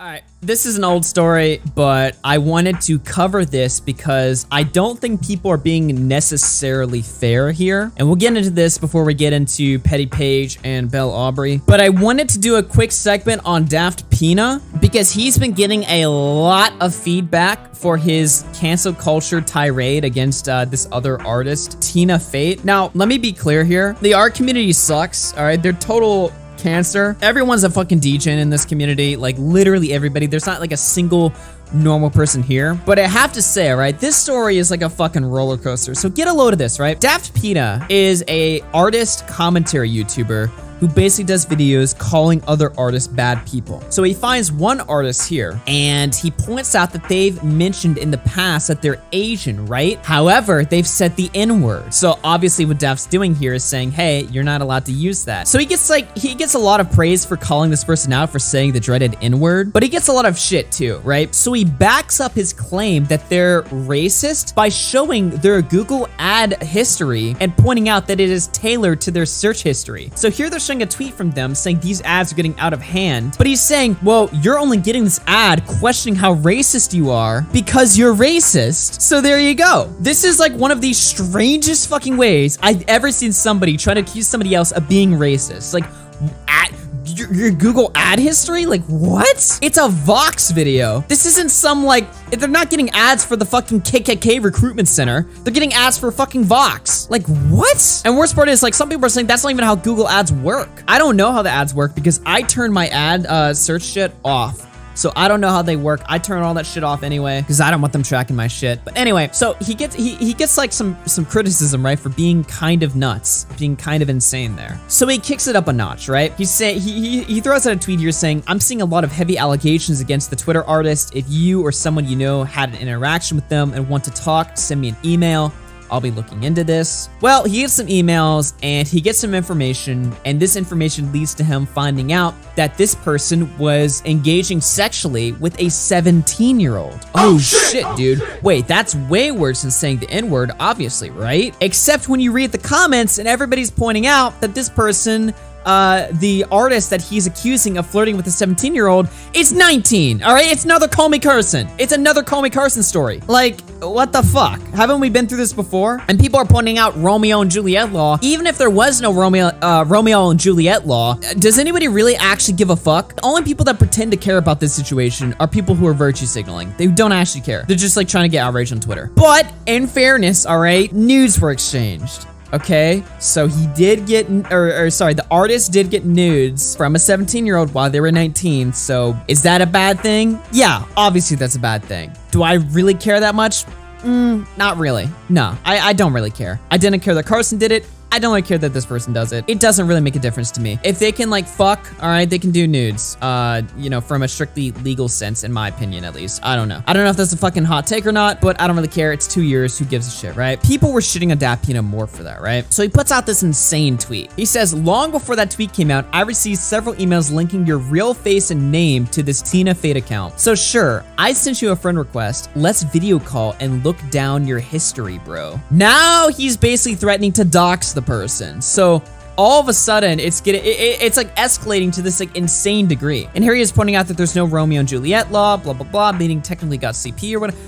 Alright, this is an old story, but I wanted to cover this because I don't think people are being necessarily fair here. And we'll get into this before we get into Petty Page and Belle Aubrey. But I wanted to do a quick segment on DaftPina because he's been getting a lot of feedback for his cancel culture tirade against this other artist, Tina Fate. Now, let me be clear here. The art community sucks, alright? They're total cancer. Everyone's a fucking DJ in this community, like literally everybody. There's not like a single normal person here. But I have to say, right, this story is like a fucking roller coaster. So get a load of this, right? DaftPina is a artist commentary YouTuber who basically does videos calling other artists bad people. So he finds one artist here and he points out that they've mentioned in the past that they're Asian, right? However, they've said the N-word. So obviously what Daft's doing here is saying, hey, you're not allowed to use that. So he gets a lot of praise for calling this person out for saying the dreaded N-word, but he gets a lot of shit too, right? So he backs up his claim that they're racist by showing their Google ad history and pointing out that it is tailored to their search history. So here they're showing a tweet from them saying these ads are getting out of hand, but he's saying, well, you're only getting this ad questioning how racist you are because you're racist. So there you go. This is like one of the strangest fucking ways I've ever seen somebody try to accuse somebody else of being racist. Like, your Google ad history? Like, what? It's a Vox video. This isn't some, like, they're not getting ads for the fucking KKK recruitment center. They're getting ads for fucking Vox. Like, what? And worst part is, like, some people are saying that's not even how Google ads work. I don't know how the ads work because I turned my ad search shit off. So I don't know how they work. I turn all that shit off anyway because I don't want them tracking my shit. But anyway, so he gets like some criticism, right, for being kind of nuts, being kind of insane there. So he kicks it up a notch, right? He's saying he throws out a tweet here saying, "I'm seeing a lot of heavy allegations against the Twitter artist. If you or someone you know had an interaction with them and want to talk, send me an email. I'll be looking into this." Well, he gets some emails and he gets some information, and this information leads to him finding out that this person was engaging sexually with a 17-year-old. Oh shit, dude. Wait, that's way worse than saying the N-word, obviously, right? Except when you read the comments and everybody's pointing out that this person, the artist that he's accusing of flirting with a 17-year-old is 19, all right? It's another Call Me Carson. It's another Call Me Carson story. Like, what the fuck? Haven't we been through this before? And people are pointing out Romeo and Juliet law. Even if there was no Romeo and Juliet law, does anybody really actually give a fuck? The only people that pretend to care about this situation are people who are virtue signaling. They don't actually care. They're just like trying to get outraged on Twitter. But in fairness, all right, nudes were exchanged. Okay, so he did get, the artist did get nudes from a 17-year-old while they were 19, so is that a bad thing? Yeah, obviously that's a bad thing. Do I really care that much? Not really. No, I don't really care. I didn't care that Carson did it. I don't really care that this person does it. It doesn't really make a difference to me. If they can like fuck, all right, they can do nudes, you know, from a strictly legal sense, in my opinion, at least. I don't know. I don't know if that's a fucking hot take or not, but I don't really care. It's 2 years. Who gives a shit, right? People were shitting on DaftPina more for that, right? So he puts out this insane tweet. He says, long before that tweet came out, I received several emails linking your real face and name to this Tina Fate account. So sure, I sent you a friend request. Let's video call and look down your history, bro. Now he's basically threatening to dox the person. So all of a sudden it's like escalating to this like insane degree. And here he is pointing out that there's no Romeo and Juliet law, blah blah blah, meaning technically got CP or whatever.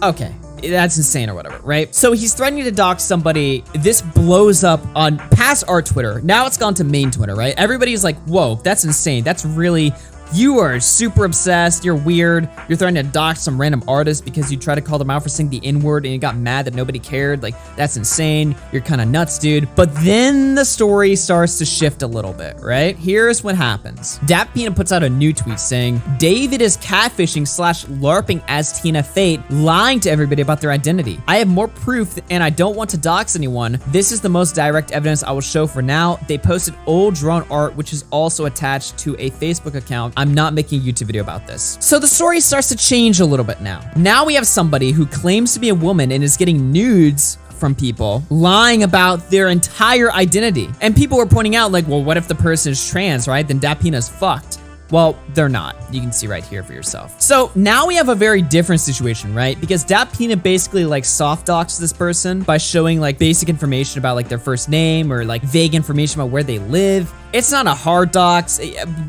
Okay, that's insane or whatever, right? So he's threatening to dox somebody. This blows up on past our Twitter. Now it's gone to main Twitter, right? Everybody's like, whoa, that's insane. That's really, you are super obsessed. You're weird. You're threatening to dox some random artist because you tried to call them out for saying the N-word and you got mad that nobody cared. Like, that's insane. You're kind of nuts, dude. But then the story starts to shift a little bit, right? Here's what happens. DaftPina puts out a new tweet saying, David is catfishing / LARPing as Tina Fate, lying to everybody about their identity. I have more proof and I don't want to dox anyone. This is the most direct evidence I will show for now. They posted old drawn art, which is also attached to a Facebook account. I'm not making a YouTube video about this. So the story starts to change a little bit now. Now we have somebody who claims to be a woman and is getting nudes from people, lying about their entire identity. And people were pointing out like, well, what if the person is trans, right? Then DaftPina's fucked. Well, they're not. You can see right here for yourself. So now we have a very different situation, right? Because DaftPina basically like soft docs this person by showing like basic information about like their first name or like vague information about where they live. It's not a hard dox,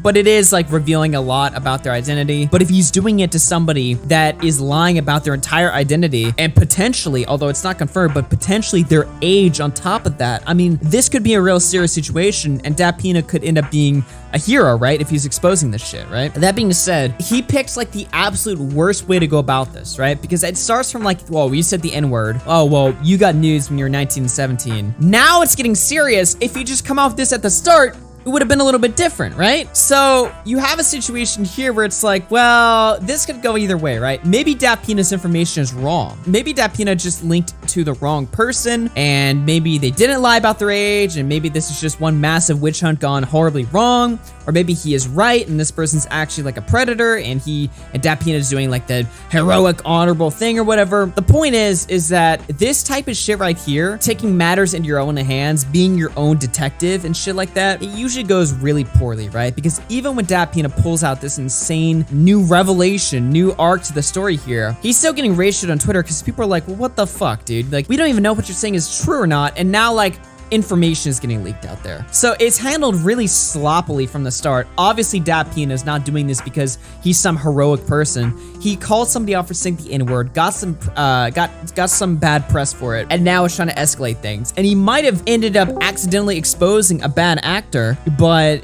but it is like revealing a lot about their identity. But if he's doing it to somebody that is lying about their entire identity and potentially, although it's not confirmed, but potentially their age on top of that, I mean, this could be a real serious situation, and DaftPina could end up being a hero, right? If he's exposing this shit, right? That being said, he picks like the absolute worst way to go about this, right? Because it starts from like, whoa, you said the N-word. Oh, well, you got news when you were 19 and 17. Now it's getting serious. If you just come off this at the start, it would have been a little bit different, right? So you have a situation here where it's like, well, this could go either way, right? Maybe DaftPina's information is wrong. Maybe DaftPina just linked to the wrong person, and maybe they didn't lie about their age, and maybe this is just one massive witch hunt gone horribly wrong, or maybe he is right and this person's actually like a predator, and DaftPina is doing like the heroic, honorable thing or whatever. The point is that this type of shit right here, taking matters into your own hands, being your own detective and shit like that, it usually goes really poorly, right? Because even when DaftPina pulls out this insane new revelation, new arc to the story here, he's still getting ratioed on Twitter because people are like, well, what the fuck, dude? Like, we don't even know what you're saying is true or not, and now, like, information is getting leaked out there. So it's handled really sloppily from the start. Obviously, DaftPina is not doing this because he's some heroic person. He called somebody out for saying the N-word, got some bad press for it, and now is trying to escalate things. And he might have ended up accidentally exposing a bad actor, but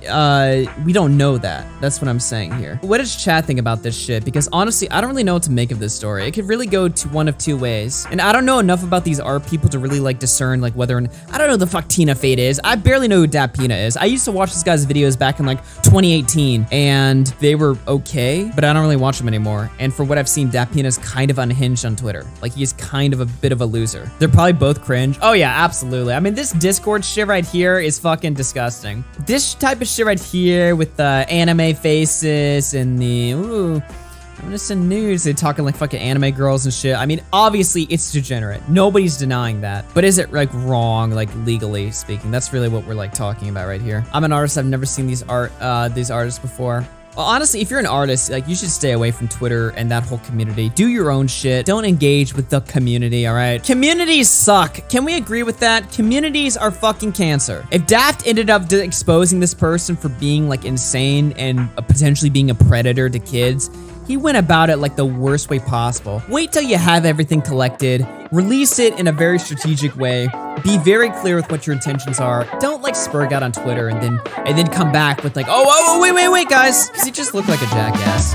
we don't know that. That's what I'm saying here. What does chat think about this shit? Because honestly, I don't really know what to make of this story. It could really go to one of two ways. And I don't know enough about these art people to really like discern like whether, I don't know the fuck Tina Fade is. I barely know who DaftPina is. I used to watch this guy's videos back in like 2018 and they were okay, but I don't really watch them anymore. And for what I've seen, DaftPina is kind of unhinged on Twitter. Like he's kind of a bit of a loser. They're probably both cringe. Oh yeah, absolutely. I mean, this Discord shit right here is fucking disgusting. This type of shit right here with the anime faces and the, ooh, I'm gonna send news. They're talking like fucking anime girls and shit. I mean, obviously it's degenerate. Nobody's denying that. But is it like wrong, like legally speaking? That's really what we're like talking about right here. I'm an artist. I've never seen these artists before. Well, honestly, if you're an artist, like you should stay away from Twitter and that whole community. Do your own shit. Don't engage with the community, all right? Communities suck. Can we agree with that? Communities are fucking cancer. If Daft ended up exposing this person for being like insane and potentially being a predator to kids, he went about it like the worst way possible. Wait till you have everything collected, release it in a very strategic way, be very clear with what your intentions are. Don't like spurg out on Twitter and then come back with like, oh, wait, guys, because you just look like a jackass.